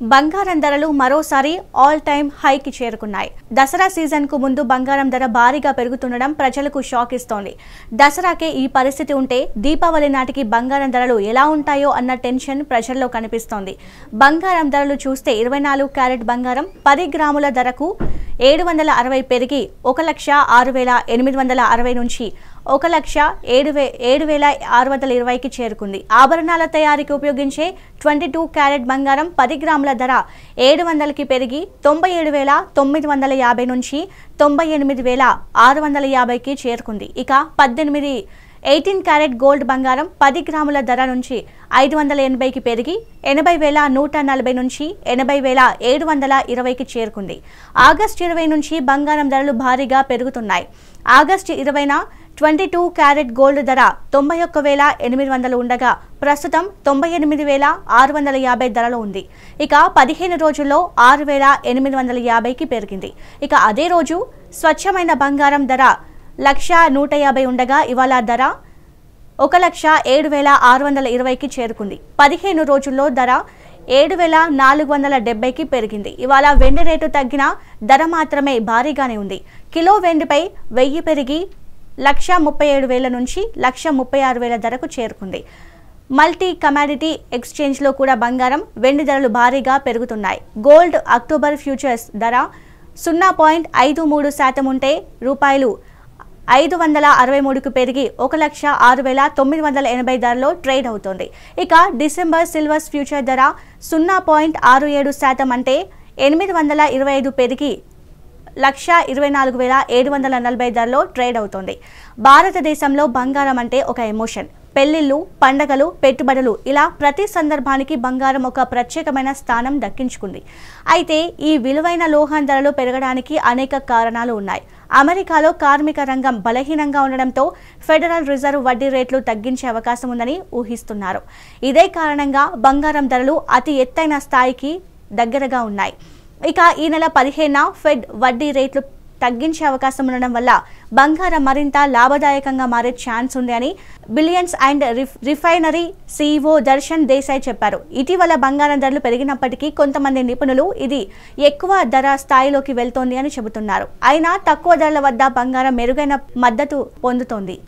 బంగారం ధరలు మరోసారి ఆల్ టైమ్ హైకి చేరుకున్నాయి. దసరా సీజన్ కు ముందు బంగారం ధర భారీగా పెరుగుతుండడం ప్రజలకు షాక్ ఇస్తోంది. దసరాకే ఈ పరిస్థితి ఉంటే దీపావళి నాటికి బంగారం ధరలు ఎలా ఉంటాయో అన్న టెన్షన్ ప్రజల్లో కనిపిస్తోంది. బంగారం ధరలు చూస్తే 24 క్యారెట్ బంగారం 10 గ్రాముల ధరకు 760 పెరిగి 1,06,860 నుంచి 1,07,620కి చేరుకుంది. ఆభరణాల తయారీకి ఉపయోగించే 22 క్యారెట్ బంగారం 10 గ్రాముల ధర 700కి పెరిగి 97,950 నుంచి 98,650కి చేరుకుంది. ఇక 18 క్యారెట్ గోల్డ్ బంగారం 10 గ్రాముల ధర నుంచి 580కి పెరిగి 80,140 నుంచి 80,720కి చేరుకుంది. ఆగస్టు 20 నుంచి బంగారం ధరలు భారీగా పెరుగుతున్నాయి. ఆగస్టు 20న 22 క్యారెట్ గోల్డ్ ధర 91,800 ఉండగా ప్రస్తుతం 98,650 ధరలో ఉంది. ఇక 15 రోజుల్లో 6,850కి పెరిగింది. ఇక అదే రోజు స్వచ్ఛమైన బంగారం ధర 1,150 ఉండగా ఇవాళ ధర 1,07,620కి చేరుకుంది. 15 రోజుల్లో ధర 7,470కి పెరిగింది. ఇవాళ వెండి రేటు తగ్గిన ధర మాత్రమే భారీగానే ఉంది. కిలో వెండిపై 1000 పెరిగి 1,37,000 నుంచి 1,36,000 ధరకు చేరుకుంది. మల్టీ కమాడిటీ ఎక్స్చేంజ్లో కూడా బంగారం వెండి ధరలు భారీగా పెరుగుతున్నాయి. గోల్డ్ అక్టోబర్ ఫ్యూచర్స్ ధర 0.53% ఉంటే రూపాయలు 563కు పెరిగి 1,06,980 ధరలో ట్రేడ్ అవుతోంది. ఇక డిసెంబర్ సిల్వర్స్ ఫ్యూచర్ ధర 0.67% అంటే 825 పెరిగి 1,24,740 ధరలో ట్రేడ్ అవుతోంది. భారతదేశంలో బంగారం అంటే ఒక ఎమోషన్. పెళ్లిళ్ళు, పండగలు, పెట్టుబడులు ఇలా ప్రతి సందర్భానికి బంగారం ఒక ప్రత్యేకమైన స్థానం దక్కించుకుంది. అయితే ఈ విలువైన లోహం ధరలు పెరగడానికి అనేక కారణాలు ఉన్నాయి. అమెరికాలో కార్మిక రంగం బలహీనంగా ఉండడంతో ఫెడరల్ రిజర్వ్ వడ్డీ రేట్లు తగ్గించే అవకాశం ఉందని ఊహిస్తున్నారు. ఇదే కారణంగా బంగారం ధరలు అతి ఎత్తైన స్థాయికి దగ్గరగా ఉన్నాయి. ఇక ఈ నెల 15న ఫెడ్ వడ్డీ రేట్లు తగ్గించే అవకాశం ఉండడం వల్ల బంగారం మరింత లాభదాయకంగా మారే ఛాన్స్ ఉంది అని billions and refinery CEO Darshan Desai చెప్పారు. ఇటీవల బంగారం ధరలు పెరిగినప్పటికీ కొంతమంది నిపుణులు ఇది ఎక్కువ ధర స్థాయిలోకి వెళ్తోంది అని చెబుతున్నారు. అయినా తక్కువ ధరల వద్ద బంగారం మెరుగైన మద్దతు పొందుతోంది.